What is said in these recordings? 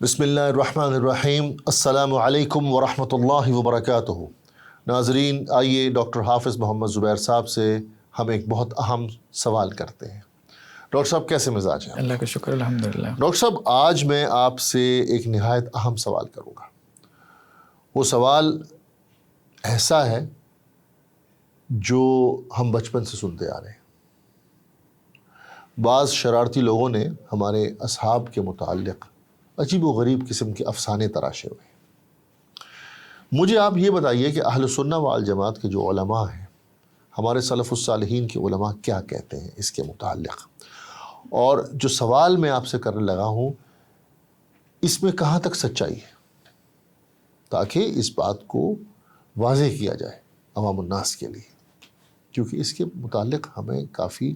بسم اللہ الرحمن الرحیم، السلام علیکم ورحمۃ اللہ وبرکاتہ۔ ناظرین، آئیے ڈاکٹر حافظ محمد زبیر صاحب سے ہم ایک بہت اہم سوال کرتے ہیں۔ ڈاکٹر صاحب کیسے مزاج ہیں؟ اللہ کا شکر الحمدللہ۔ ڈاکٹر صاحب، آج میں آپ سے ایک نہایت اہم سوال کروں گا۔ وہ سوال ایسا ہے جو ہم بچپن سے سنتے آ رہے ہیں۔ بعض شرارتی لوگوں نے ہمارے اصحاب کے متعلق عجیب و غریب قسم کے افسانے تراشے ہوئے ہیں۔ مجھے آپ یہ بتائیے کہ اہل سنہ والجماعت کے جو علماء ہیں، ہمارے سلف الصالحین کے علماء کیا کہتے ہیں اس کے متعلق، اور جو سوال میں آپ سے کرنے لگا ہوں اس میں کہاں تک سچائی ہے، تاکہ اس بات کو واضح کیا جائے عوام الناس کے لیے، کیونکہ اس کے متعلق ہمیں کافی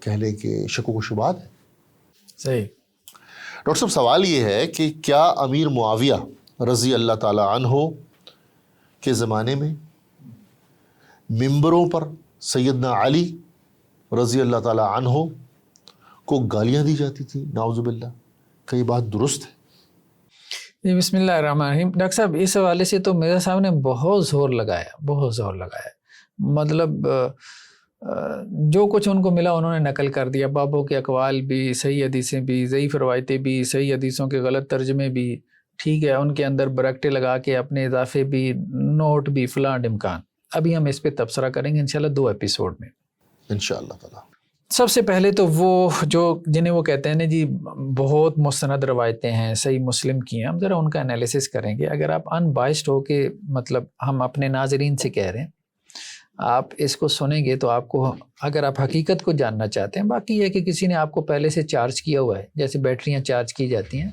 کہہ لیں کہ شک و شبہات ہیں۔ صحیح۔ ڈاکٹر صاحب، سوال یہ ہے کہ کیا امیر معاویہ رضی اللہ تعالی عنہ کے زمانے میں ممبروں پر سیدنا علی رضی اللہ تعالی عنہ کو گالیاں دی جاتی تھیں؟ نعوذ باللہ، کہ یہ بات درست ہے؟ بسم اللہ الرحمن الرحیم۔ ڈاکٹر صاحب، اس حوالے سے تو مرزا صاحب نے بہت زور لگایا۔ مطلب جو کچھ ان کو ملا انہوں نے نقل کر دیا۔ بابوں کے اقوال بھی، صحیح حدیثیں بھی، ضعیف روایتیں بھی، صحیح حدیثوں کے غلط ترجمے بھی، ٹھیک ہے، ان کے اندر برکٹے لگا کے اپنے اضافے بھی، نوٹ بھی، فلاں ڈمکان۔ ابھی ہم اس پہ تبصرہ کریں گے انشاءاللہ 2 ایپیسوڈ میں انشاءاللہ تعالی۔ سب سے پہلے تو وہ جو جنہیں وہ کہتے ہیں نا جی بہت مستند روایتیں ہیں، صحیح مسلم کی ہیں، ہم ذرا ان کا انالیسس کریں گے۔ اگر آپ ان بائسڈ ہو کے، مطلب ہم اپنے ناظرین سے کہہ رہے ہیں، آپ اس کو سنیں گے تو آپ کو، اگر آپ حقیقت کو جاننا چاہتے ہیں، باقی یہ کہ کسی نے آپ کو پہلے سے چارج کیا ہوا ہے، جیسے بیٹریاں چارج کی جاتی ہیں،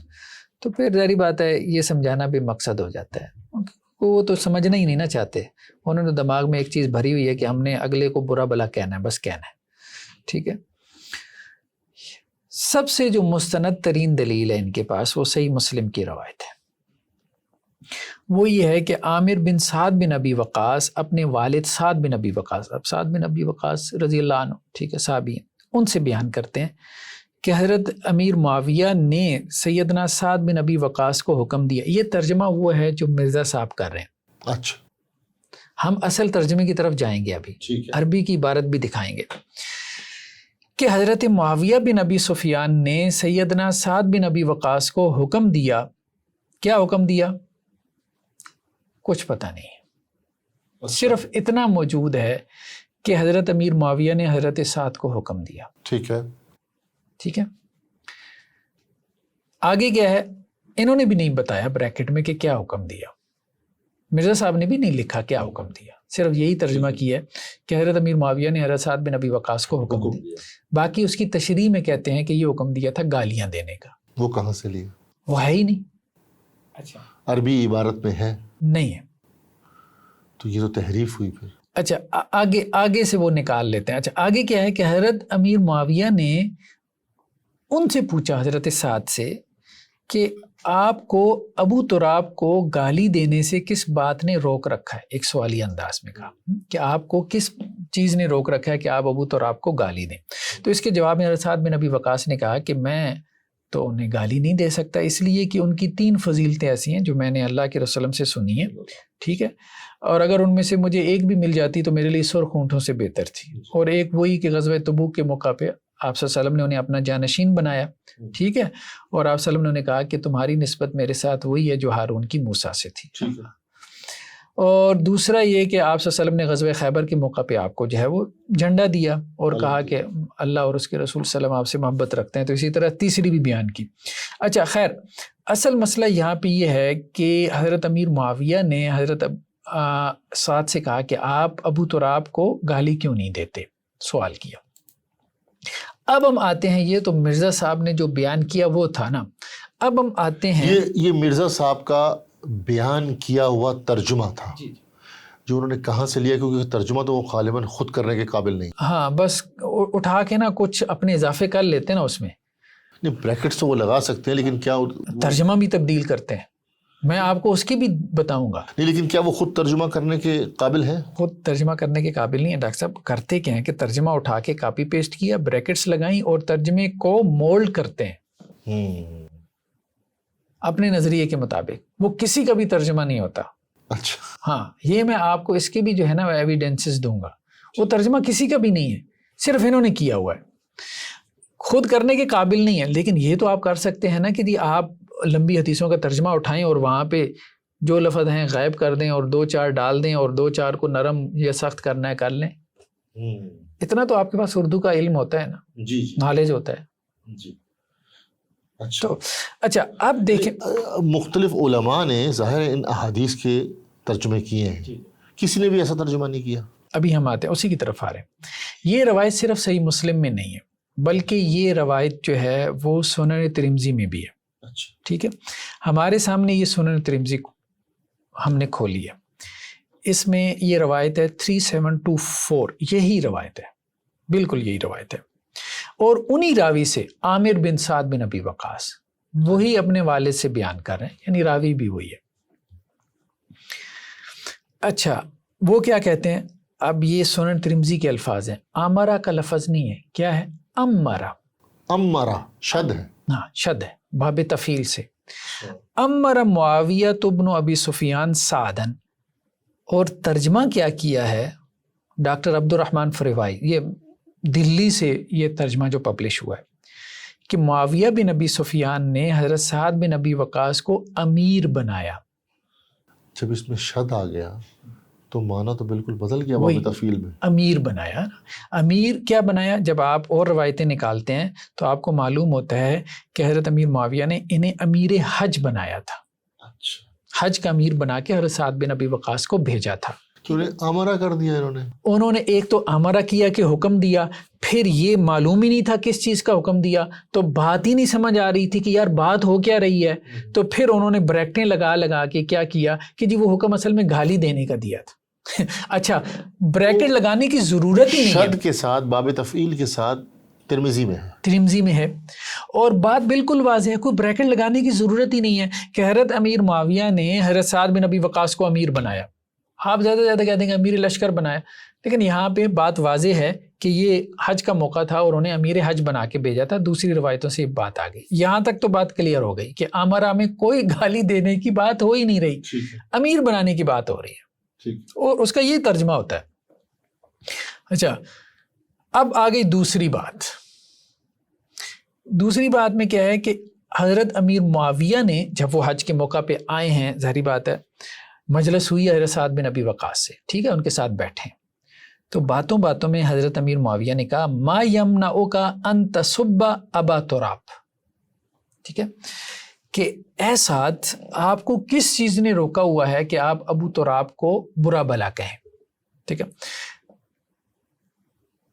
تو پھر ظاہری بات ہے یہ سمجھانا بھی مقصد ہو جاتا ہے۔ وہ تو سمجھنا ہی نہیں نہ چاہتے، انہوں نے دماغ میں ایک چیز بھری ہوئی ہے کہ ہم نے اگلے کو برا بھلا کہنا ہے، بس کہنا ہے، ٹھیک ہے۔ سب سے جو مستند ترین دلیل ہے ان کے پاس، وہ صحیح مسلم کی روایت ہے۔ وہ یہ ہے کہ عامر بن سعد بن ابی وقاص اپنے والد سعد بن ابی وقاص، اب سعد بن ابی وقاص رضی اللہ عنہ، ٹھیک ہے، صحابی ہیں، ان سے بیان کرتے ہیں کہ حضرت امیر معاویہ نے سیدنا سعد بن ابی وقاص کو حکم دیا۔ یہ ترجمہ وہ ہے جو مرزا صاحب کر رہے ہیں۔ اچھا، ہم اصل ترجمے کی طرف جائیں گے ابھی، عربی کی عبارت بھی دکھائیں گے، کہ حضرت معاویہ بن ابی سفیان نے سیدنا سعد بن ابی وقاص کو حکم دیا۔ کیا حکم دیا؟ کچھ پتہ نہیں، صرف اتنا موجود ہے کہ حضرت امیر معاویہ نے حضرت سعد کو حکم دیا۔ ٹھیک ہے، ٹھیک ہے، آگے کیا ہے انہوں نے بھی نہیں بتایا بریکٹ میں کہ کیا حکم دیا، مرزا صاحب نے بھی نہیں لکھا کیا حکم دیا، صرف یہی ترجمہ کیا ہے کہ حضرت امیر معاویہ نے حضرت سعد بن ابی وقاص کو حکم دیا۔ باقی اس کی تشریح میں کہتے ہیں کہ یہ حکم دیا تھا گالیاں دینے کا۔ وہ کہاں سے لیا؟ وہ ہے ہی نہیں۔ اچھا، عربی عبارت میں ہے نہیں ہے، تو یہ تو تحریف ہوئی پھر۔ اچھا آگے سے وہ نکال لیتے ہیں۔ اچھا آگے کیا ہے کہ حضرت امیر معاویہ نے ان سے پوچھا، حضرت سعد سے، کہ آپ کو ابو تراب کو گالی دینے سے کس بات نے روک رکھا ہے؟ ایک سوالی انداز میں کہا کہ آپ کو کس چیز نے روک رکھا ہے کہ آپ ابو تراب کو گالی دیں؟ تو اس کے جواب میں حضرت سعد بن ابی وقاص نے کہا کہ میں تو انہیں گالی نہیں دے سکتا، اس لیے کہ ان کی 3 فضیلتیں ایسی ہیں جو میں نے اللہ کے رسول سے سنی ہیں، ٹھیک ہے، اور اگر ان میں سے مجھے ایک بھی مل جاتی تو میرے لیے سرخ اونٹوں سے بہتر تھی، اور ایک وہی کہ غزوہ تبوک کے موقع پہ آپ صلی اللہ علیہ وسلم نے انہیں اپنا جانشین بنایا، ٹھیک ہے، اور آپ صلی اللہ علیہ وسلم نے انہیں کہا کہ تمہاری نسبت میرے ساتھ وہی ہے جو ہارون کی موسیٰ سے تھی۔ اور دوسرا یہ کہ آپ صلی اللہ علیہ وسلم نے غزوہ خیبر کے موقع پہ آپ کو جو ہے وہ جھنڈا دیا اور کہا کہ اللہ اور اس کے رسول صلی اللہ علیہ وسلم آپ سے محبت رکھتے ہیں، تو اسی طرح تیسری بھی بیان کی۔ اچھا خیر، اصل مسئلہ یہاں پہ یہ ہے کہ حضرت امیر معاویہ نے حضرت سعد سے کہا کہ آپ ابو تراب کو گالی کیوں نہیں دیتے، سوال کیا۔ اب ہم آتے ہیں، یہ تو مرزا صاحب نے جو بیان کیا وہ تھا نا، اب ہم آتے ہیں، یہ مرزا صاحب کا بیان کیا ہوا ترجمہ تھا جو انہوں نے کہاں سے لیا، کیونکہ ترجمہ تو وہ غالباً خود کرنے کے قابل نہیں۔ ہاں بس اٹھا کے نا کچھ اپنے اضافے کر لیتے ہیں نا اس میں، نہیں بریکٹس تو وہ لگا سکتے ہیں لیکن کیا ترجمہ بھی تبدیل کرتے ہیں، میں آپ کو اس کی بھی بتاؤں گا۔ نہیں، لیکن کیا وہ خود ترجمہ کرنے کے قابل ہے؟ خود ترجمہ کرنے کے قابل نہیں ہے ڈاکٹر صاحب۔ کرتے کیا ہیں کہ ترجمہ اٹھا کے کاپی پیسٹ کیا، بریکٹس لگائیں اور ترجمے کو مولڈ کرتے ہیں۔ اپنے نظریے کے مطابق، وہ کسی کا بھی ترجمہ نہیں ہوتا. اچھا. ہاں یہ میں آپ کو اس کے بھی جو ہے نا ایویڈنسز دوں گا. وہ ترجمہ کسی کا بھی نہیں ہے، صرف انہوں نے کیا ہوا ہے. خود کرنے کے قابل نہیں ہے، لیکن یہ تو آپ کر سکتے ہیں نا کہ آپ لمبی حدیثوں کا ترجمہ اٹھائیں اور وہاں پہ جو لفظ ہیں غائب کر دیں اور 2-4 ڈال دیں اور 2-4 کو نرم یا سخت کرنا ہے کر لیں. اتنا تو آپ کے پاس اردو کا علم ہوتا ہے نا. جی. نالج ہوتا ہے. جی. اچھا. تو اچھا اب دیکھیں مختلف علماء نے ظاہر ان احادیث کے ترجمے کیے ہیں، کسی نے بھی ایسا ترجمہ نہیں کیا. ابھی ہم آتے ہیں اسی کی طرف آ رہے ہیں. یہ روایت صرف صحیح مسلم میں نہیں ہے، بلکہ یہ روایت جو ہے وہ سنن ترمذی میں بھی ہے. اچھا. ٹھیک ہے، ہمارے سامنے یہ سنن ترمذی ہم نے کھولی ہے. اس میں یہ روایت ہے 3724، یہی روایت ہے، بالکل یہی روایت ہے. اور انہی راوی سے عامر بن سعد بن ابی وقاص وہی اپنے والد سے بیان کر رہے ہیں، یعنی راوی بھی وہی ہے. اچھا وہ کیا کہتے ہیں؟ اب یہ سنن ترمذی کے الفاظ ہیں. امرا کا لفظ نہیں ہے، کیا ہے؟ امرا. امرا شد ہے. ہاں شد ہے، باب تفعیل سے. امر معاویہ ابن ابی سفیان سعدن. اور ترجمہ کیا ہے ڈاکٹر عبد الرحمن فریوائی، یہ دلی سے یہ ترجمہ جو پبلش ہوا ہے کہ معاویہ بن ابی سفیان نے حضرت سعد بن ابی وقاص کو امیر بنایا. جب اس میں شد آ گیا تو معنی تو بالکل بدل گیا باب تفعیل میں. امیر بنایا. امیر کیا بنایا؟ جب آپ اور روایتیں نکالتے ہیں تو آپ کو معلوم ہوتا ہے کہ حضرت امیر معاویہ نے انہیں امیر حج بنایا تھا. اچھا. حج کا امیر بنا کے حضرت سعد بن ابی وقاص کو بھیجا تھا. امرا کر دیا انہوں نے ایک تو امرا کیا کہ حکم دیا، پھر یہ معلوم ہی نہیں تھا کس چیز کا حکم دیا، تو بات ہی نہیں سمجھ آ رہی تھی کہ یار بات ہو کیا رہی ہے. تو پھر انہوں نے بریکٹیں لگا کے کیا کیا کہ جی وہ حکم اصل میں گالی دینے کا دیا تھا. اچھا بریکٹ لگانے کی ضرورت ہی نہیں ہے. شد کے ساتھ باب تفعیل کے ساتھ ترمذی میں ہے اور بات بالکل واضح ہے، کوئی بریکٹ لگانے کی ضرورت ہی نہیں ہے کہ حضرت امیر معاویہ نے حضرت سعد بن ابی وقاص کو امیر بنایا. آپ زیادہ کہہ دیں گے امیر لشکر بنایا، لیکن یہاں پہ بات واضح ہے کہ یہ حج کا موقع تھا اور انہیں امیر حج بنا کے بھیجا تھا. دوسری روایتوں سے یہ بات آ گئی. یہاں تک تو بات کلیئر ہو گئی کہ امرا میں کوئی گالی دینے کی بات ہو ہی نہیں رہی، امیر بنانے کی بات ہو رہی ہے اور اس کا یہ ترجمہ ہوتا ہے. اچھا اب آ گئی دوسری بات. دوسری بات میں کیا ہے کہ حضرت امیر معاویہ نے جب وہ حج کے موقع پہ آئے ہیں، ظاہری بات ہے مجلس ہوئی حضرت سعد بن ابی وقاص سے، ٹھیک ہے، ان کے ساتھ بیٹھے. تو باتوں باتوں میں حضرت امیر معاویہ نے کہا ما یمنعک ان تسب ابا تراب. ٹھیک ہے کہ اے سعد آپ کو کس چیز نے روکا ہوا ہے کہ آپ ابو تراب کو برا بلا کہیں. ٹھیک ہے،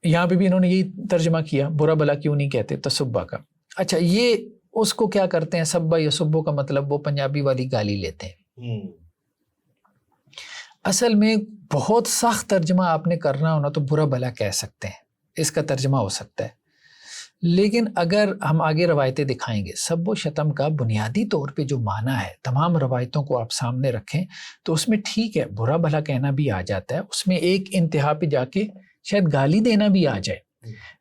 یہاں پہ بھی انہوں نے یہی ترجمہ کیا، برا بلا کیوں نہیں کہتے تسبہ کا. اچھا یہ اس کو کیا کرتے ہیں، سبا یا سبو کا مطلب وہ پنجابی والی گالی لیتے ہیں. اصل میں بہت سخت ترجمہ آپ نے کرنا ہونا تو برا بلا کہہ سکتے ہیں، اس کا ترجمہ ہو سکتا ہے. لیکن اگر ہم آگے روایتیں دکھائیں گے، سب و شتم کا بنیادی طور پہ جو معنی ہے تمام روایتوں کو آپ سامنے رکھیں تو اس میں ٹھیک ہے برا بھلا کہنا بھی آ جاتا ہے، اس میں ایک انتہا پہ جا کے شاید گالی دینا بھی آ جائے،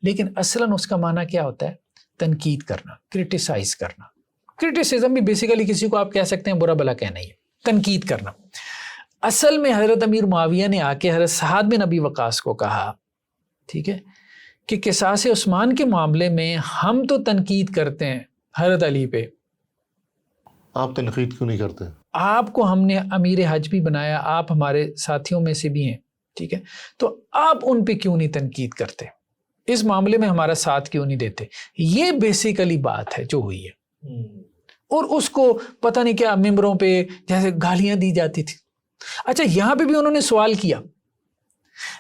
لیکن اصلاً اس کا معنی کیا ہوتا ہے؟ تنقید کرنا، کرٹیسائز کرنا. کرٹیسزم بھی بیسیکلی کسی کو آپ کہہ سکتے ہیں برا بھلا کہنا ہی ہے، تنقید کرنا. اصل میں حضرت امیر معاویہ نے آ کے حضرت سعد بن ابی وقاص کو کہا، ٹھیک ہے، کہ قصاص عثمان کے معاملے میں ہم تو تنقید کرتے ہیں حضرت علی پہ، آپ تنقید کیوں نہیں کرتے؟ آپ کو ہم نے امیر حج بھی بنایا، آپ ہمارے ساتھیوں میں سے بھی ہیں، ٹھیک ہے، تو آپ ان پہ کیوں نہیں تنقید کرتے، اس معاملے میں ہمارا ساتھ کیوں نہیں دیتے. یہ بیسیکلی بات ہے جو ہوئی ہے. اور اس کو پتہ نہیں کیا ممبروں پہ جیسے گالیاں دی جاتی تھی. اچھا یہاں پہ بھی انہوں نے سوال کیا،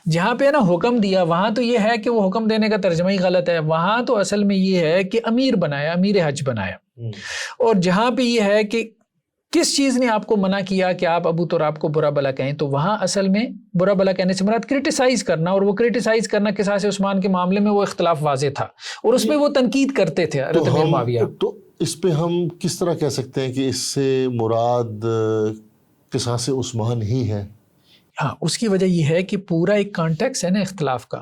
جہاں پہ نا حکم دیا وہاں تو یہ ہے کہ وہ حکم دینے کا ترجمہ ہی غلط ہے، وہاں تو اصل میں یہ ہے کہ امیر بنایا، امیر حج بنایا. اور جہاں پہ یہ ہے کہ کس چیز نے آپ کو منع کیا کہ آپ ابو تراب کو برا بلا کہیں، تو وہاں اصل میں برا بلا کہنے سے مراد کرٹیسائز کرنا، اور وہ کرٹیسائز کرنا قصاص عثمان کے معاملے میں وہ اختلاف واضح تھا اور اس میں وہ تنقید کرتے تھے حضرت امیر معاویہ. تو اس پہ ہم کس طرح کہہ سکتے ہیں کہ اس سے مراد قصاص عثمان ہی ہے؟ ہاں اس کی وجہ یہ ہے کہ پورا ایک کانٹیکس ہے نا اختلاف کا،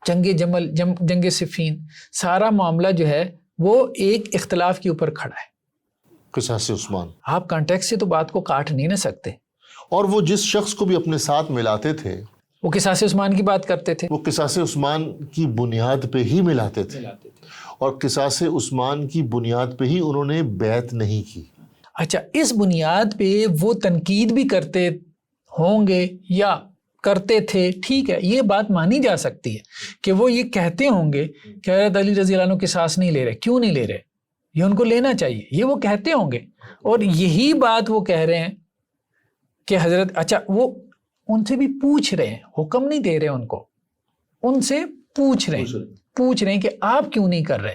جنگ جمل، جنگ صفین، سارا معاملہ جو ہے وہ ایک اختلاف کے اوپر کھڑا ہے. قصاص عثمان. آپ کانٹیکس سے تو بات کو کاٹ نہیں نہ سکتے. اور وہ جس شخص کو بھی اپنے ساتھ ملاتے تھے وہ قصاص عثمان کی بات کرتے تھے. وہ قصاص عثمان کی بنیاد پہ ہی ملاتے تھے اور قصاص عثمان کی بنیاد پہ ہی انہوں نے بیعت نہیں کی. اچھا، اس بنیاد پہ وہ تنقید بھی کرتے ہوں گے یا کرتے تھے، ٹھیک ہے، یہ بات مانی جا سکتی ہے کہ وہ یہ کہتے ہوں گے کہ حضرت علی رضی اللہ عنہ قصاص نہیں لے رہے. کیوں نہیں لے رہے؟ یہ ان کو لینا چاہیے، یہ وہ کہتے ہوں گے. اور یہی بات وہ کہہ رہے ہیں کہ حضرت، اچھا وہ ان سے بھی پوچھ رہے ہیں، حکم نہیں دے رہے ان کو، ان سے پوچھ رہے ہیں کہ آپ کیوں نہیں کر رہے.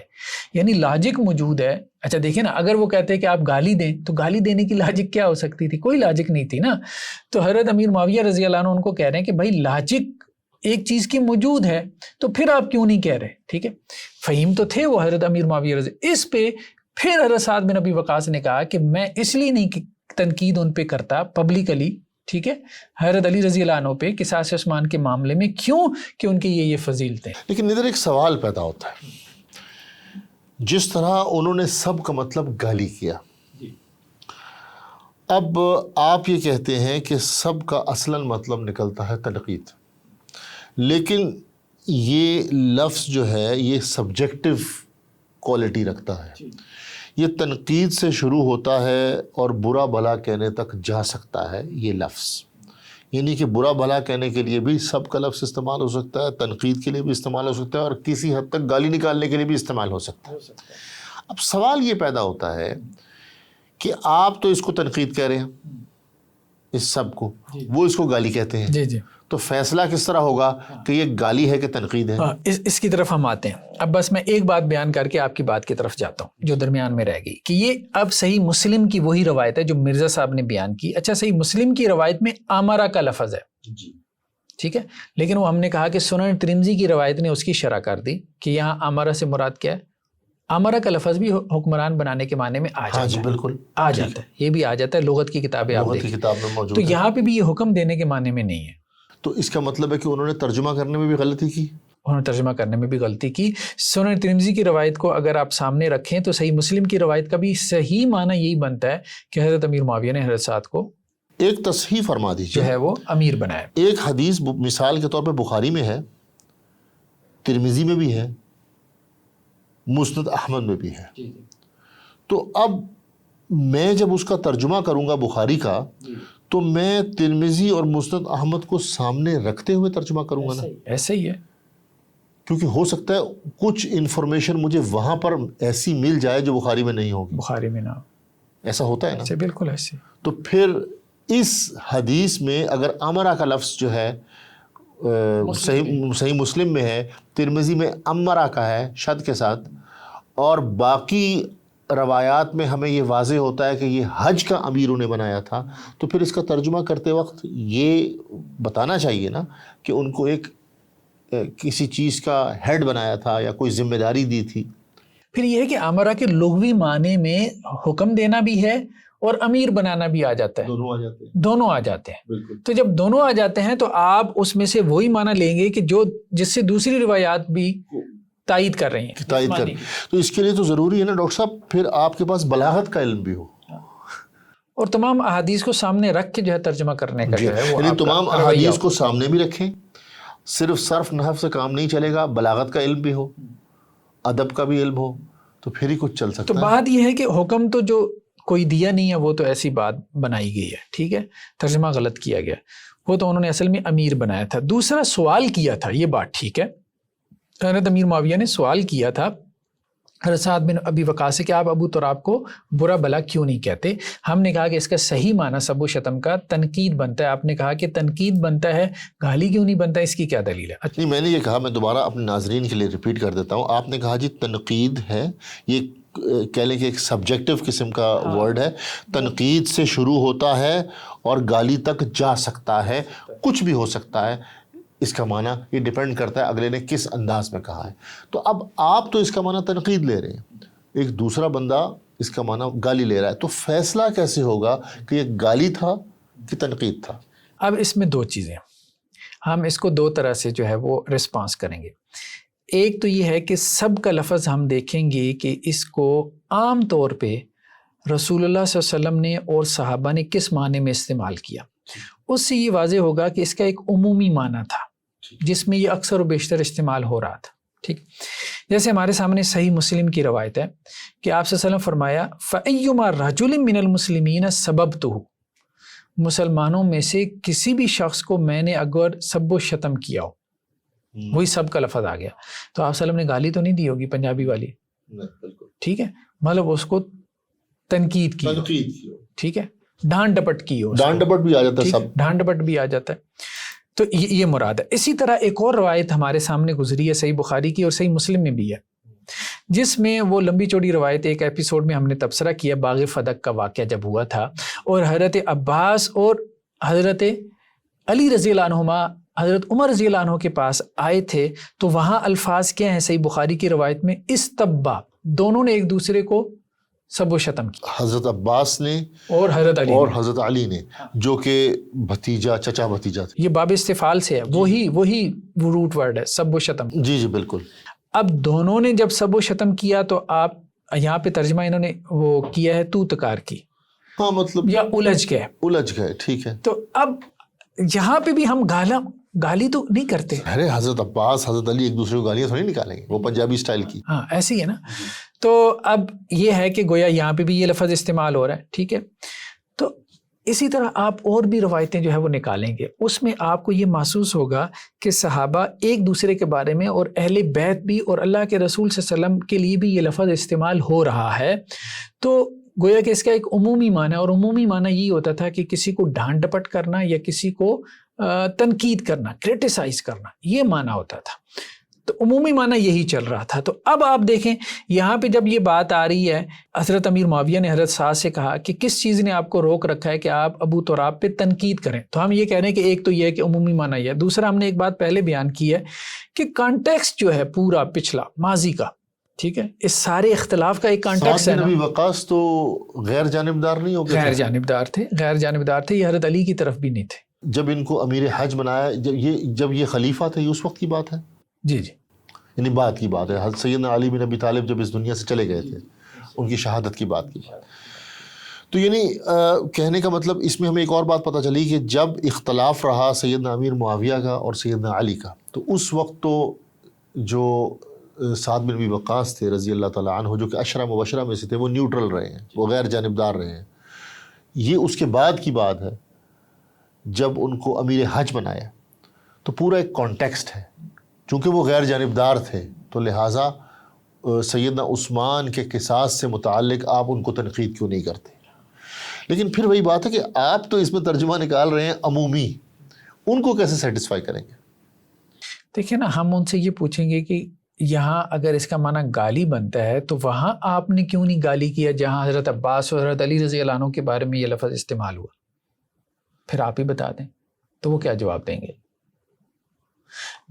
یعنی لاجک موجود ہے. اچھا دیکھیں نا، اگر وہ کہتے ہیں کہ آپ گالی دیں تو گالی دینے کی لاجک کیا ہو سکتی تھی؟ کوئی لاجک نہیں تھی نا. تو حضرت امیر معاویہ رضی اللہ عنہ ان کو کہہ رہے ہیں کہ بھائی لاجک ایک چیز کی موجود ہے تو پھر آپ کیوں نہیں کہہ رہے؟ ٹھیک ہے، فہیم تو تھے وہ حضرت امیر معاویہ رضی. اس پہ پھر حضرت سعد بن ابی وقاص نے کہا کہ میں اس لیے نہیں تنقید ان پہ کرتا پبلکلی، ٹھیک ہے، حضرت علی رضی اللہ عنہ پہ قصاص عثمان کے معاملے میں. کیوں؟ کہ ان کے یہ فضیلتیں. لیکن ادھر ایک سوال پیدا ہوتا ہے، جس طرح انہوں نے سب کا مطلب گالی کیا، اب آپ یہ کہتے ہیں کہ سب کا اصلاً مطلب نکلتا ہے تنقید، لیکن یہ لفظ جو ہے یہ سبجیکٹو کوالٹی رکھتا ہے. یہ تنقید سے شروع ہوتا ہے اور برا بھلا کہنے تک جا سکتا ہے یہ لفظ. یعنی کہ برا بھلا کہنے کے لیے بھی سب کا لفظ استعمال ہو سکتا ہے، تنقید کے لیے بھی استعمال ہو سکتا ہے، اور کسی حد تک گالی نکالنے کے لیے بھی استعمال ہو سکتا ہے. اب سوال یہ پیدا ہوتا ہے کہ آپ تو اس کو تنقید کہہ رہے ہیں، اس سب کو، وہ اس کو گالی کہتے ہیں. جی جی، تو فیصلہ کس طرح ہوگا کہ یہ گالی ہے کہ تنقید ہے؟ اس کی طرف ہم آتے ہیں. اب بس میں ایک بات بیان کر کے آپ کی بات کی طرف جاتا ہوں جو درمیان میں رہ گئی، کہ یہ اب صحیح مسلم کی وہی روایت ہے جو مرزا صاحب نے بیان کی. اچھا، صحیح مسلم کی روایت میں آمرہ کا لفظ ہے، ٹھیک ہے، لیکن وہ ہم نے کہا کہ سنن ترمذی کی روایت نے اس کی شرح کر دی کہ یہاں آمرہ سے مراد کیا ہے. آمرہ کا لفظ بھی حکمران بنانے کے معنی میں آ جاتا ہے. جی بالکل آ جاتا ہے، یہ بھی آ جاتا ہے، لغت کی کتابیں آپ لغت کی کتاب میں موجود تو ہے. یہاں پہ بھی یہ حکم دینے کے معنی میں نہیں ہے. تو اس کا مطلب ہے کہ انہوں نے ترجمہ کرنے میں بھی غلطی کی. انہوں نے ترجمہ کرنے میں بھی غلطی کی. سنن ترمذی کی روایت کو اگر آپ سامنے رکھیں تو صحیح مسلم کی روایت کا بھی صحیح معنی یہی بنتا ہے کہ حضرت امیر معاویہ نے حضرت سعد کو ایک تصحیح فرما دیجیے جو ہے وہ امیر بنایا. ایک حدیث مثال کے طور پہ بخاری میں ہے، ترمذی میں بھی ہے، مسند احمد میں بھی ہے. تو اب میں جب اس کا ترجمہ کروں گا بخاری کا تو میں ترمذی اور مسند احمد کو سامنے رکھتے ہوئے ترجمہ کروں گا نا. ایسے ہی ہے، کیونکہ ہو سکتا ہے کچھ انفارمیشن مجھے وہاں پر ایسی مل جائے جو بخاری میں نہیں ہوگی. بخاری میں نہ. ایسا ہوتا ہے نا. ایسے بالکل ایسے. تو پھر اس حدیث میں اگر امرا کا لفظ جو ہے صحیح مسلم میں ہے، ترمذی میں امرا کا ہے شد کے ساتھ، اور باقی روایات میں ہمیں یہ واضح ہوتا ہے کہ یہ حج کا امیر انہیں بنایا تھا، تو پھر اس کا ترجمہ کرتے وقت یہ بتانا چاہیے نا کہ ان کو ایک کسی چیز کا ہیڈ بنایا تھا یا کوئی ذمہ داری دی تھی. پھر یہ ہے کہ امرا کے لغوی معنی میں حکم دینا بھی ہے اور امیر بنانا بھی آ جاتا ہے. دونوں آ جاتے ہیں. تو جب دونوں آ جاتے ہیں تو آپ اس میں سے وہی معنی لیں گے کہ جو جس سے دوسری روایات بھی تائید کر رہی ہیں. تائید کر. تو اس کے لیے تو ضروری ہے نا ڈاکٹر صاحب پھر آپ کے پاس بلاغت کا علم بھی ہو اور تمام احادیث کو سامنے رکھ کے جو ہے ترجمہ کرنے کا جو ہے وہ یعنی تمام احادیث کو سامنے بھی رکھیں. صرف صرف نحو سے کام نہیں چلے گا، بلاغت کا علم بھی ہو، ادب کا بھی علم ہو، تو پھر ہی کچھ چل سکتا ہے. تو بات یہ ہے کہ حکم تو جو کوئی دیا نہیں ہے وہ تو ایسی بات بنائی گئی ہے، ٹھیک ہے، ترجمہ غلط کیا گیا، وہ تو انہوں نے اصل میں امیر بنایا تھا. دوسرا سوال کیا تھا، یہ بات ٹھیک ہے، حضرت امیر معاویہ نے سوال کیا تھا حضرت سعد بن ابی وقاص سے کہ آپ ابو تراب کو برا بلا کیوں نہیں کہتے. ہم نے کہا کہ اس کا صحیح معنی سب و شتم کا تنقید بنتا ہے. آپ نے کہا کہ تنقید بنتا ہے، گالی کیوں نہیں بنتا، اس کی کیا دلیل ہے؟ نہیں، میں نے یہ کہا، میں دوبارہ اپنے ناظرین کے لیے ریپیٹ کر دیتا ہوں. آپ نے کہا جی تنقید ہے، یہ کہہ لیں کہ ایک سبجیکٹو قسم کا ورڈ ہے. تنقید سے شروع ہوتا ہے اور گالی تک جا سکتا ہے، کچھ بھی ہو سکتا ہے. اس کا معنی یہ ڈیپینڈ کرتا ہے اگلے نے کس انداز میں کہا ہے. تو اب آپ تو اس کا معنی تنقید لے رہے ہیں، ایک دوسرا بندہ اس کا معنی گالی لے رہا ہے، تو فیصلہ کیسے ہوگا کہ یہ گالی تھا کہ تنقید تھا؟ اب اس میں دو چیزیں، ہم اس کو دو طرح سے جو ہے وہ رسپانس کریں گے. ایک تو یہ ہے کہ سب کا لفظ ہم دیکھیں گے کہ اس کو عام طور پہ رسول اللہ صلی اللہ علیہ وسلم نے اور صحابہ نے کس معنی میں استعمال کیا، اس سے یہ واضح ہوگا کہ اس کا ایک عمومی معنی تھا جس میں یہ اکثر و بیشتر استعمال ہو رہا تھا. ٹھیک، جیسے ہمارے سامنے صحیح مسلم کی روایت ہے کہ آپ صلی اللہ علیہ وسلم فرمایا فَأَيُّمَا رَجُلٍ مِّنَ الْمُسْلِمِينَ سَبَبْتُهُ، مسلمانوں میں سے کسی بھی شخص کو میں نے اگر سب و شتم کیا ہو، وہی سب کا لفظ آ گیا، تو آپ صلی اللہ علیہ وسلم نے گالی تو نہیں دی ہوگی پنجابی والی، ٹھیک ہے، مطلب اس کو تنقید کی ہو، ٹھیک ہے، ڈانٹ ڈپٹ کی ہو، ڈانٹ ڈپٹ بھی آ جاتا ہے، سب ڈانٹ ڈپٹ بھی آ جاتا ہے، تو یہ مراد ہے. اسی طرح ایک اور روایت ہمارے سامنے گزری ہے صحیح بخاری کی اور صحیح مسلم میں بھی ہے، جس میں وہ لمبی چوڑی روایت ایک ایپیسوڈ میں ہم نے تبصرہ کیا باغ فدق کا واقعہ جب ہوا تھا اور حضرت عباس اور حضرت علی رضی اللہ عنہما حضرت عمر رضی اللہ عنہ کے پاس آئے تھے، تو وہاں الفاظ کیا ہیں صحیح بخاری کی روایت میں استبا، دونوں نے ایک دوسرے کو سب و شتم کی، حضرت عباس نے اور حضرت علی نے جو کہ بھتیجا چچا بھتیجا تھے. یہ باب استفعال سے ہے، وہی روٹ ورڈ ہے سب و شتم. جی جی بالکل. اب دونوں نے جب سب و شتم کیا تو آپ یہاں پہ ترجمہ انہوں نے وہ کیا ہے تو تکار کی، ہاں مطلب یا الجھ گئے، ٹھیک ہے. تو اب یہاں پہ بھی ہم گالی تو نہیں کرتے. ارے حضرت عباس حضرت علی ایک دوسرے کو گالیاں تھوڑی نکالیں گے، وہ پنجابی سٹائل کی. ہاں ایسے ہی ہے نا. تو اب یہ ہے کہ گویا یہاں پہ بھی یہ لفظ استعمال ہو رہا ہے، ٹھیک ہے. تو اسی طرح آپ اور بھی روایتیں جو ہے وہ نکالیں گے، اس میں آپ کو یہ محسوس ہوگا کہ صحابہ ایک دوسرے کے بارے میں اور اہل بیت بھی اور اللہ کے رسول صلی اللہ علیہ وسلم کے لیے بھی یہ لفظ استعمال ہو رہا ہے. تو گویا کہ اس کا ایک عمومی معنی ہے، اور عمومی معنی یہ ہوتا تھا کہ کسی کو ڈانٹ ڈپٹ کرنا یا کسی کو تنقید کرنا، کرٹیسائز کرنا، یہ معنی ہوتا تھا. تو عمومی معنی یہی چل رہا تھا. تو اب آپ دیکھیں یہاں پہ جب یہ بات آ رہی ہے، حضرت امیر معاویہ نے حضرت سعد سے کہا کہ کس چیز نے آپ کو روک رکھا ہے کہ آپ ابو تراب پہ تنقید کریں، تو ہم یہ کہہ رہے ہیں کہ ایک تو یہ ہے کہ عمومی معنی یہ ہے، دوسرا ہم نے ایک بات پہلے بیان کی ہے کہ کانٹیکسٹ جو ہے پورا پچھلا ماضی کا، ٹھیک ہے، اس سارے اختلاف کا ایک کانٹیکسٹ ہے. نبی وقاص تو غیر جانبدار نہیں ہو گئے، غیر جانبدار تھے، یہ حضرت علی کی طرف بھی نہیں تھے. جب ان کو امیر حج بنایا، جب یہ خلیفہ تھے، یہ اس وقت کی بات ہے. جی یعنی بات کی بات ہے، حضرت سیدنا علی بن ابی طالب جب اس دنیا سے چلے گئے تھے، ان کی شہادت کی بات کی. تو یعنی کہنے کا مطلب اس میں ہمیں ایک اور بات پتہ چلی کہ جب اختلاف رہا سیدنا امیر معاویہ کا اور سیدنا علی کا، تو اس وقت تو جو سعد بن ابی وقاص تھے رضی اللہ تعالیٰ عنہ، جو کہ عشرہ مبشرہ میں سے تھے، وہ نیوٹرل رہے ہیں، وہ غیر جانبدار رہے ہیں. یہ اس کے بعد کی بات ہے جب ان کو امیر حج بنایا، تو پورا ایک کانٹیکسٹ ہے. چونکہ وہ غیر جانبدار تھے تو لہٰذا سیدنا عثمان کے قصاص سے متعلق آپ ان کو تنقید کیوں نہیں کرتے. لیکن پھر وہی بات ہے کہ آپ تو اس میں ترجمہ نکال رہے ہیں عمومی، ان کو کیسے سیٹسفائی کریں گے؟ دیکھیں نا، ہم ان سے یہ پوچھیں گے کہ یہاں اگر اس کا معنی گالی بنتا ہے تو وہاں آپ نے کیوں نہیں گالی کیا جہاں حضرت عباس اور حضرت علی رضی اللہ عنہ کے بارے میں یہ لفظ استعمال ہوا؟ پھر آپ ہی بتا دیں تو وہ کیا جواب دیں گے؟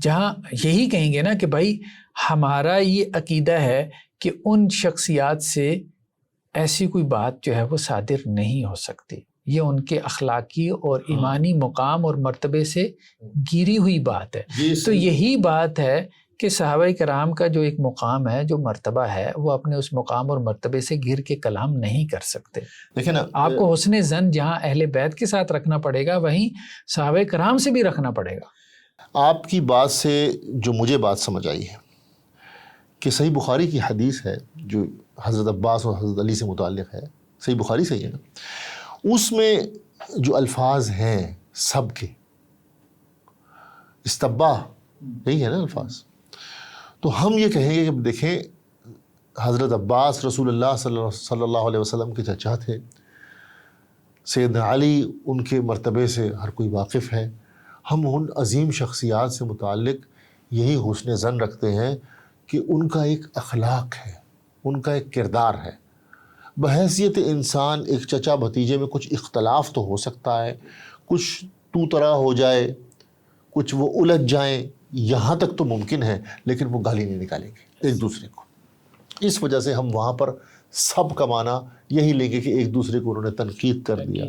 جہاں یہی کہیں گے نا کہ بھائی ہمارا یہ عقیدہ ہے کہ ان شخصیات سے ایسی کوئی بات جو ہے وہ صادر نہیں ہو سکتی، یہ ان کے اخلاقی اور ایمانی مقام اور مرتبے سے گری ہوئی بات ہے. تو یہی بات ہے کہ صحابہ کرام کا جو ایک مقام ہے، جو مرتبہ ہے، وہ اپنے اس مقام اور مرتبے سے گر کے کلام نہیں کر سکتے. دیکھیں نا، آپ کو حسن ظن جہاں اہل بیت کے ساتھ رکھنا پڑے گا وہیں صحابہ کرام سے بھی رکھنا پڑے گا. آپ کی بات سے جو مجھے بات سمجھ آئی ہے کہ صحیح بخاری کی حدیث ہے جو حضرت عباس اور حضرت علی سے متعلق ہے، صحیح بخاری سے ہی ہے نا، اس میں جو الفاظ ہیں سب کے استبا، یہی ہے نا الفاظ. تو ہم یہ کہیں گے کہ دیکھیں حضرت عباس رسول اللہ صلی اللہ علیہ وسلم کے چچا تھے، سیدنا علی ان کے مرتبے سے ہر کوئی واقف ہے. ہم ان عظیم شخصیات سے متعلق یہی حسن ظن رکھتے ہیں کہ ان کا ایک اخلاق ہے، ان کا ایک کردار ہے. بحیثیت انسان ایک چچا بھتیجے میں کچھ اختلاف تو ہو سکتا ہے، کچھ تو طرح ہو جائے، کچھ وہ الجھ جائیں، یہاں تک تو ممکن ہے، لیکن وہ گالی نہیں نکالیں گے ایک دوسرے کو. اس وجہ سے ہم وہاں پر سب کا معنی یہی لیں گے کہ ایک دوسرے کو انہوں نے تنقید کر دیا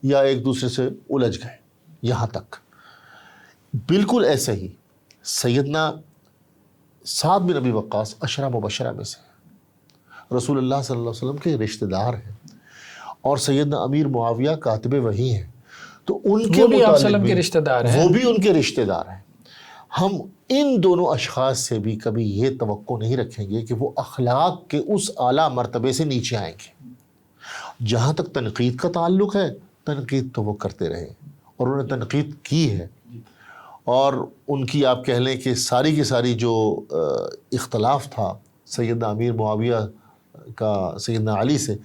یا ایک دوسرے سے الجھ گئے، یہاں تک. بالکل ایسے ہی سیدنا سعد بن ابی وقاص عشرہ مبشرہ میں سے رسول اللہ صلی اللہ علیہ وسلم کے رشتہ دار ہیں. اور سیدنا امیر معاویہ کاتب وحی ہیں، تو ان کے وہ بھی آپ متعلق وسلم بھی کے رشتہ دار ہیں، وہ بھی ان کے رشتہ دار ہیں۔ ہم ان دونوں اشخاص سے بھی کبھی یہ توقع نہیں رکھیں گے کہ وہ اخلاق کے اس اعلیٰ مرتبے سے نیچے آئیں گے۔ جہاں تک تنقید کا تعلق ہے، تنقید تو وہ کرتے رہے اور انہوں نے تنقید کی ہے، اور ان کی آپ کہہ لیں کہ ساری کی ساری جو اختلاف تھا سیدنا امیر معاویہ کا سیدنا علی سے،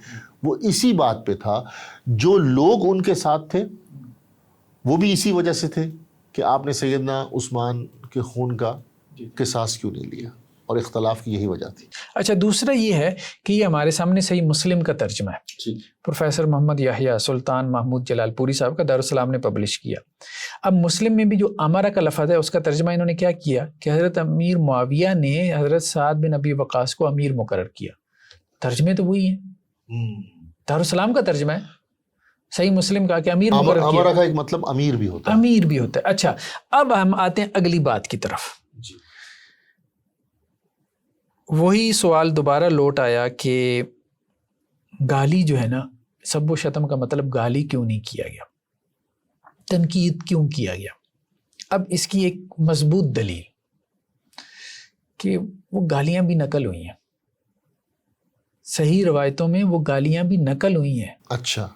وہ اسی بات پہ تھا۔ جو لوگ ان کے ساتھ تھے وہ بھی اسی وجہ سے تھے کہ آپ نے سیدنا عثمان کے خون کا قصاص کیوں نہیں لیا، اور اختلاف کی یہی وجہ تھی۔ اچھا، دوسرا یہ ہے کہ یہ ہمارے سامنے صحیح مسلم کا ترجمہ ہے، پروفیسر محمد یحییٰ سلطان محمود جلال پوری صاحب کا دارالسلام نے پبلش کیا۔ اب مسلم میں بھی جو امارہ کا لفظ ہے اس کا ترجمہ انہوں نے کیا کیا کہ حضرت امیر معاویہ نے حضرت سعد بن ابی وقاص کو امیر مقرر کیا۔ ترجمے تو وہی ہیں، دارالسلام کا ترجمہ ہے صحیح مسلم کا کہ امیر مقرر کیا۔ امارہ کا ایک مطلب امیر بھی ہوتا ہے، امیر بھی ہوتا ہے۔ اچھا، اب ہم آتے ہیں اگلی بات کی طرف۔ وہی سوال دوبارہ لوٹ آیا کہ گالی جو ہے نا، سب و شتم کا مطلب گالی کیوں نہیں کیا گیا، تنقید کیوں کیا گیا؟ اب اس کی ایک مضبوط دلیل کہ وہ گالیاں بھی نقل ہوئی ہیں، صحیح روایتوں میں وہ گالیاں بھی نقل ہوئی ہیں۔ اچھا،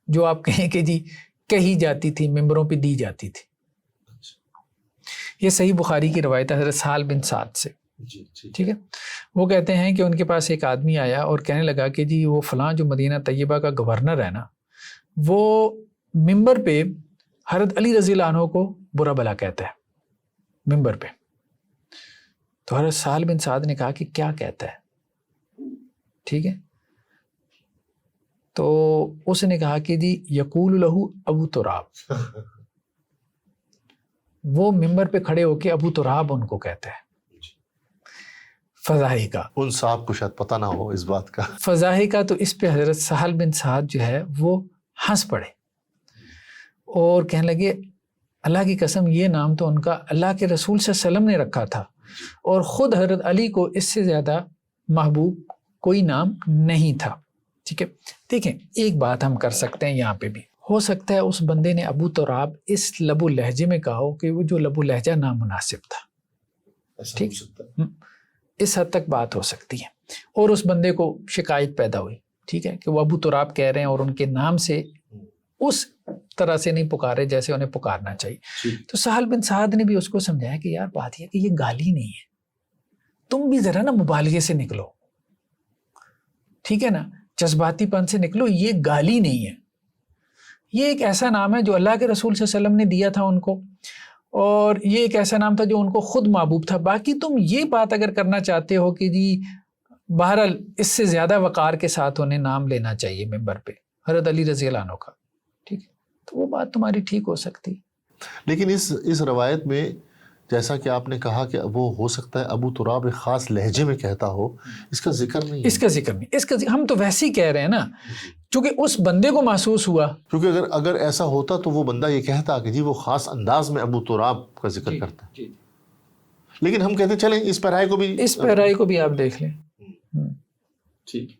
جو آپ کہیں کہ جی کہی جاتی تھی، ممبروں پہ دی جاتی تھی۔ یہ صحیح بخاری کی روایت ہے حضرت سہل بن سعد سے، ٹھیک ہے۔ وہ کہتے ہیں کہ ان کے پاس ایک آدمی آیا اور کہنے لگا کہ جی وہ فلاں جو مدینہ طیبہ کا گورنر ہے نا، وہ ممبر پہ حضرت علی رضی اللہ عنہ کو برا بھلا کہتا ہے ممبر پہ۔ تو حضرت سہل بن سعد نے کہا کہ کیا کہتا ہے، ٹھیک ہے۔ تو اس نے کہا کہ جی یقول لہو ابو تراب، وہ ممبر پہ کھڑے ہو کے ابو تراب ان کو کہتا ہے۔ فضاحی کا، ان صاحب کو شاید پتہ نہ ہو اس بات کا، فضاحی کا تو اس پہ حضرت سہل بن سعد جو ہے وہ ہنس پڑے اور کہنے لگے اللہ کی قسم یہ نام تو ان کا اللہ کے رسول صلی اللہ علیہ وسلم نے رکھا تھا، اور خود حضرت علی کو اس سے زیادہ محبوب کوئی نام نہیں تھا، ٹھیک ہے۔ دیکھیں ایک بات ہم کر سکتے ہیں یہاں پہ بھی، ہو سکتا ہے اس بندے نے ابو تراب اس لب و لہجے میں کہا ہو کہ وہ جو لب و لہجہ نامناسب تھا، ٹھیک، اس حد تک بات ہو سکتی ہے، اور اس بندے کو شکایت پیدا ہوئی، ٹھیک ہے، کہ وہ ابو تراب کہہ رہے ہیں اور ان کے نام سے اس طرح سے نہیں پکارے جیسے انہیں پکارنا چاہیے۔ تو سہل بن سعد نے بھی اس کو سمجھایا کہ یار بات یہ کہ یہ گالی نہیں ہے، تم بھی ذرا نا مبالغے سے نکلو، ٹھیک ہے نا، جذباتی پن سے نکلو، یہ گالی نہیں ہے، یہ ایک ایسا نام ہے جو اللہ کے رسول صلی اللہ علیہ وسلم نے دیا تھا ان کو، اور یہ ایک ایسا نام تھا جو ان کو خود محبوب تھا۔ باقی تم یہ بات اگر کرنا چاہتے ہو کہ جی بہرحال اس سے زیادہ وقار کے ساتھ انہیں نام لینا چاہیے ممبر پہ حضرت علی رضی اللہ عنہ کا، ٹھیک ہے، تو وہ بات تمہاری ٹھیک ہو سکتی۔ لیکن اس روایت میں جیسا کہ آپ نے کہا کہ وہ ہو سکتا ہے ابو تراب ایک خاص لہجے میں کہتا ہو، اس کا ذکر نہیں ہے، اس کا ذکر نہیں، ہم تو ویسے ہی کہہ رہے ہیں نا، چونکہ اس بندے کو محسوس ہوا، کیونکہ اگر ایسا ہوتا تو وہ بندہ یہ کہتا کہ جی وہ خاص انداز میں ابو تراب کا ذکر کرتا ہے، لیکن ہم کہتے ہیں چلیں اس پیرائی کو بھی آپ دیکھ لیں۔ ٹھیک،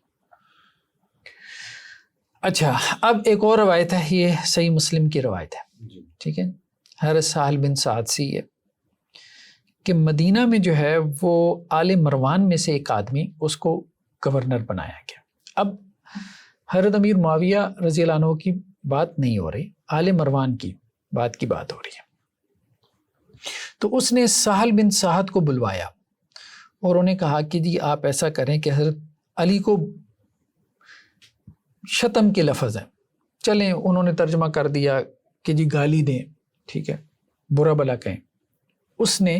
اچھا، اب ایک اور روایت ہے، یہ صحیح مسلم کی روایت ہے، ٹھیک ہے، حضرت سہل بن سعد سے ہے کہ مدینہ میں جو ہے وہ آل مروان میں سے ایک آدمی اس کو گورنر بنایا گیا۔ اب حضرت امیر معاویہ رضی اللہ عنہ کی بات نہیں ہو رہی، آل مروان کی بات ہو رہی ہے۔ تو اس نے سہل بن سعد کو بلوایا اور انہیں کہا کہ جی آپ ایسا کریں کہ حضرت علی کو شتم کے لفظ ہیں، چلیں انہوں نے ترجمہ کر دیا کہ جی گالی دیں، ٹھیک ہے، برا بلا کہیں۔ اس نے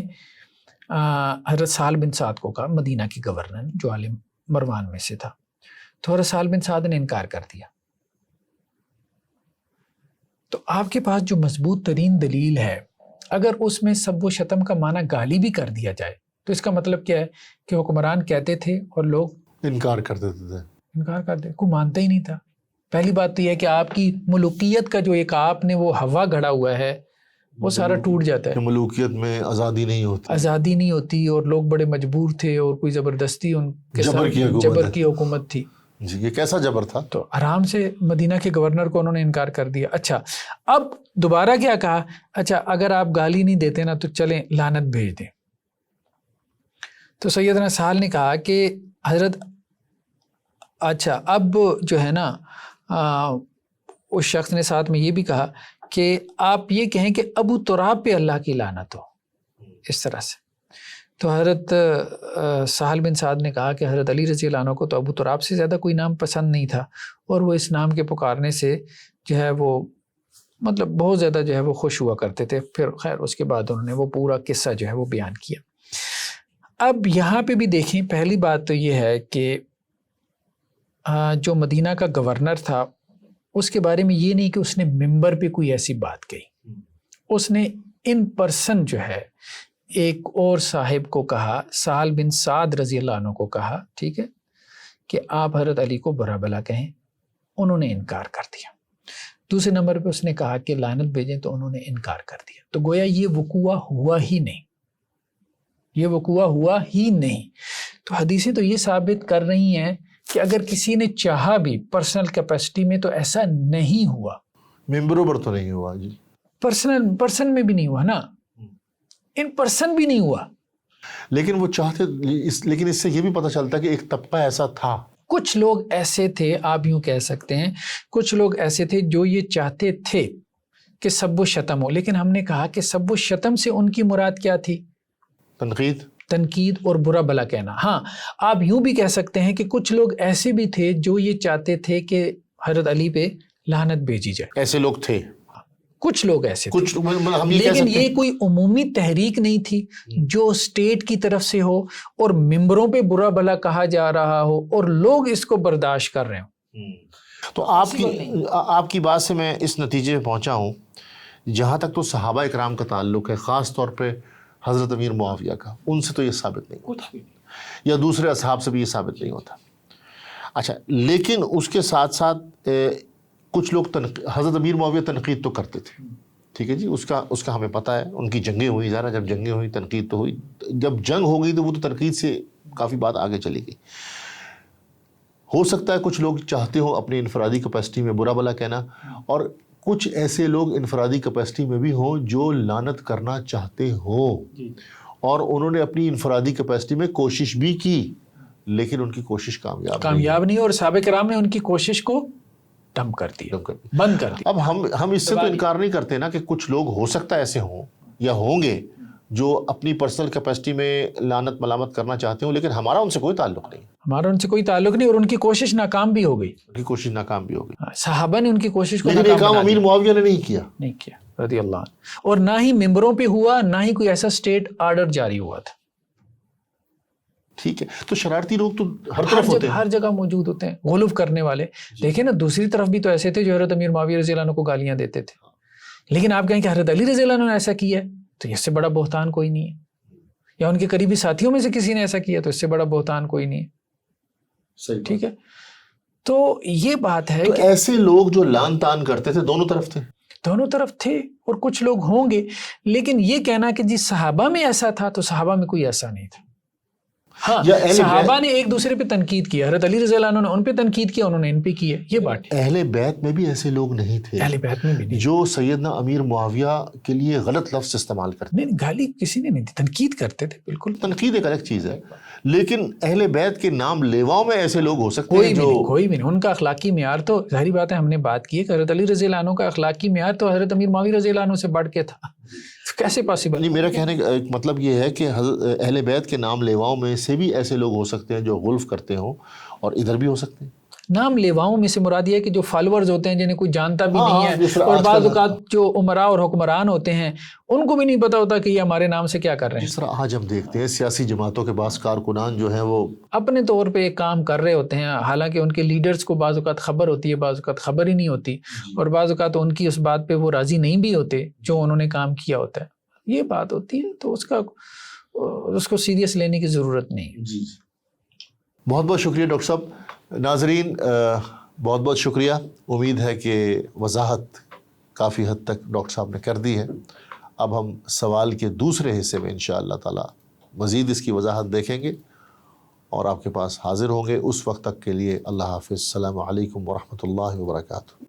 حضرت سہل بن سعد کو کہا، مدینہ کی گورنر جو عالم مروان میں سے تھا، تو حضرت سہل بن سعد نے انکار کر دیا۔ تو آپ کے پاس جو مضبوط ترین دلیل ہے، اگر اس میں سب و شتم کا معنی گالی بھی کر دیا جائے تو اس کا مطلب کیا ہے کہ حکمران کہتے تھے اور لوگ انکار کر دیتے تھے، انکار کر دے، کوئی مانتا ہی نہیں تھا۔ پہلی بات تو یہ ہے کہ آپ کی ملوکیت کا جو ایک آپ نے وہ ہوا گھڑا ہوا ہے وہ سارا ٹوٹ جاتا ہے، کہ ملوکیت میں آزادی نہیں ہوتی اور لوگ بڑے مجبور تھے اور کوئی زبردستی ان کے ساتھ جبر کی حکومت تھی۔ جی یہ کیسا جبر تھا؟ تو آرام سے مدینہ کے گورنر کو انہوں نے انکار کر دیا. اچھا اب دوبارہ کیا کہا, اچھا اگر آپ گالی نہیں دیتے نا تو چلیں لعنت بھیج دیں. تو سیدنا سہل نے کہا کہ حضرت اچھا اب جو ہے نا اس شخص نے ساتھ میں یہ بھی کہا کہ آپ یہ کہیں کہ ابو تراب پہ اللہ کی لعنت ہو, اس طرح سے. تو حضرت سہل بن سعد نے کہا کہ حضرت علی رضی اللہ عنہ کو تو ابو تراب سے زیادہ کوئی نام پسند نہیں تھا, اور وہ اس نام کے پکارنے سے جو ہے وہ مطلب بہت زیادہ جو ہے وہ خوش ہوا کرتے تھے. پھر خیر اس کے بعد انہوں نے وہ پورا قصہ جو ہے وہ بیان کیا. اب یہاں پہ بھی دیکھیں, پہلی بات تو یہ ہے کہ جو مدینہ کا گورنر تھا اس کے بارے میں یہ نہیں کہ اس نے ممبر پہ کوئی ایسی بات کہی, اس نے ان پرسن جو ہے ایک اور صاحب کو کہا, سہل بن سعد رضی اللہ عنہ کو کہا, ٹھیک ہے, کہ آپ حضرت علی کو برا بھلا کہیں. انہوں نے انکار کر دیا. دوسرے نمبر پہ اس نے کہا کہ لعنت بھیجیں, تو انہوں نے انکار کر دیا. تو گویا یہ وقوع ہوا ہی نہیں, یہ وقوع ہوا ہی نہیں. تو حدیثیں تو یہ ثابت کر رہی ہیں کہ اگر کسی نے چاہا بھی پرسنل کیپیسٹی میں تو ایسا نہیں ہوا. ممبروں پر تو نہیں ہوا جی, پرسن میں بھی نہیں ہوا نا, ان پرسن بھی نہیں ہوا. لیکن وہ چاہتے, لیکن اس سے یہ بھی پتہ چلتا کہ ایک طبقہ ایسا تھا. کچھ لوگ ایسے تھے, آپ یوں کہہ سکتے ہیں, کچھ لوگ ایسے تھے جو یہ چاہتے تھے کہ سب و شتم ہو. لیکن ہم نے کہا کہ سب و شتم سے ان کی مراد کیا تھی؟ تنقید اور برا بھلا کہنا. ہاں آپ یوں بھی کہہ سکتے ہیں کہ کچھ لوگ ایسے بھی تھے جو یہ چاہتے تھے کہ حضرت علی پہ لعنت بھیجی جائے. ایسے لوگ تھے, کچھ لوگ ایسے تھے, ہم لیکن یہ کوئی عمومی تحریک نہیں تھی جو اسٹیٹ کی طرف سے ہو اور ممبروں پہ برا بھلا کہا جا رہا ہو اور لوگ اس کو برداشت کر رہے ہوں. تو آپ کی بات سے میں اس نتیجے میں پہنچا ہوں, جہاں تک تو صحابہ اکرام کا تعلق ہے, خاص طور پہ حضرت امیر معاویہ کا, ان سے تو یہ ثابت نہیں ہوتا, یا دوسرے اصحاب سے بھی یہ ثابت نہیں ہوتا. اچھا لیکن اس کے ساتھ ساتھ کچھ لوگ حضرت امیر معاویہ تنقید تو کرتے تھے, ٹھیک ہے جی, اس کا ہمیں پتہ ہے, ان کی جنگیں ہوئی, ذرا جب جنگیں ہوئی تنقید تو ہوئی, جب جنگ ہو گئی تو وہ تو تنقید سے کافی بات آگے چلی گئی. ہو سکتا ہے کچھ لوگ چاہتے ہو اپنی انفرادی کیپیسٹی میں برا بھلا کہنا, اور کچھ ایسے لوگ انفرادی کیپیسٹی میں بھی ہوں جو لعنت کرنا چاہتے ہوں, اور انہوں نے اپنی انفرادی کیپیسٹی میں کوشش بھی کی, لیکن ان کی کوشش کامیاب نہیں, اور صحابہ کرام نے ان کی کوشش کو ڈم کر دیا, بند کر دیا. اب ہم اس سے تو انکار نہیں کرتے نا کہ کچھ لوگ ہو سکتا ہے ایسے ہوں یا ہوں گے جو اپنی پرسنل کیپیسٹی میں لعنت ملامت کرنا چاہتے ہوں, لیکن ہمارا ان سے کوئی تعلق نہیں. ہمارا ان سے کوئی تعلق نہیں, اور ان کی کوشش ناکام بھی ہو گئی. ان کی کوشش ناکام بھی ہو گئی. صحابہ نے ان کی کوشش کو لیکن یہ کام امیر معاویہ نے نہیں کیا رضی اللہ عنہ, اور نہ ہی ممبروں پہ ہوا, نہ ہی کوئی ایسا اسٹیٹ آرڈر جاری ہوا تھا. ٹھیک ہے, تو شرارتی لوگ تو ہر طرف ہوتے ہیں, ہر جگہ موجود ہوتے ہیں, غلو کرنے والے. دیکھیں نا دوسری طرف بھی تو ایسے تھے جو حضرت امیر معاویہ رضی اللہ عنہ کو گالیاں دیتے تھے, لیکن آپ کہیں کہ حضرت علی رضی اللہ عنہ نے ایسا کیا ہے تو اس سے بڑا بہتان کوئی نہیں ہے, یا ان کے قریبی ساتھیوں میں سے کسی نے ایسا کیا تو اس سے بڑا بہتان کوئی نہیں ہے. ٹھیک ہے, تو یہ بات ہے کہ ایسے لوگ جو لان تان کرتے تھے دونوں طرف تھے, اور کچھ لوگ ہوں گے, لیکن یہ کہنا کہ جی صحابہ میں ایسا تھا, تو صحابہ میں کوئی ایسا نہیں تھا. ہاں صحابہ نے ایک دوسرے پہ تنقید کیا, حضرت علی رضی اللہ عنہ نے ان پہ تنقید کیا, انہوں نے ان پہ کی ہے, یہ بات. اہل بیت میں بھی ایسے لوگ نہیں تھے, اہل بیت میں بھی نہیں, جو سیدنا امیر معاویہ کے لیے غلط لفظ استعمال کرتے. نہیں, گالی کسی نے نہیں تھی, تنقید کرتے تھے. بالکل تنقید ایک الگ چیز ہے, لیکن اہل بیت کے نام لیواؤں میں ایسے لوگ ہو سکتے ہیں جو کوئی بھی نہیں. ان کا اخلاقی معیار تو ظاہری بات ہے, ہم نے بات کی ہے کہ حضرت علی رضی اللہ عنہ کا اخلاقی معیار تو حضرت امیر معاویہ رضی اللہ عنہ سے بڑھ کے تھا. کیسے پاسبل؟ نہیں, میرا کہنے کا مطلب یہ ہے کہ اہل بیت کے نام لیواؤں میں سے بھی ایسے لوگ ہو سکتے ہیں جو غلف کرتے ہوں, اور ادھر بھی ہو سکتے ہیں. نام لیواؤں میں سے مراد یہ ہے کہ جو فالورز ہوتے ہیں جنہیں کوئی جانتا بھی نہیں ہے, اور بعض اوقات جو عمراء اور حکمران ہوتے ہیں ان کو بھی نہیں پتا ہوتا کہ یہ ہمارے نام سے کیا کر رہے ہیں. جس طرح آج ہم دیکھتے ہیں سیاسی جماعتوں کے بعض کارکنان جو ہیں وہ اپنے طور پہ ایک کام کر رہے ہوتے ہیں, حالانکہ ان کے لیڈرز کو بعض اوقات خبر ہوتی ہے, بعض اوقات خبر ہی نہیں ہوتی, اور بعض اوقات ان کی اس بات پہ وہ راضی نہیں بھی ہوتے جو انہوں نے کام کیا ہوتا ہے. یہ بات ہوتی ہے, تو اس کو سیریس لینے کی ضرورت نہیں. جی بہت بہت شکریہ ڈاکٹر صاحب. ناظرین بہت بہت شکریہ, امید ہے کہ وضاحت کافی حد تک ڈاکٹر صاحب نے کر دی ہے. اب ہم سوال کے دوسرے حصے میں انشاءاللہ تعالی مزید اس کی وضاحت دیکھیں گے, اور آپ کے پاس حاضر ہوں گے۔ اس وقت تک کے لیے اللہ حافظ، السلام علیکم ورحمۃ اللہ وبرکاتہ۔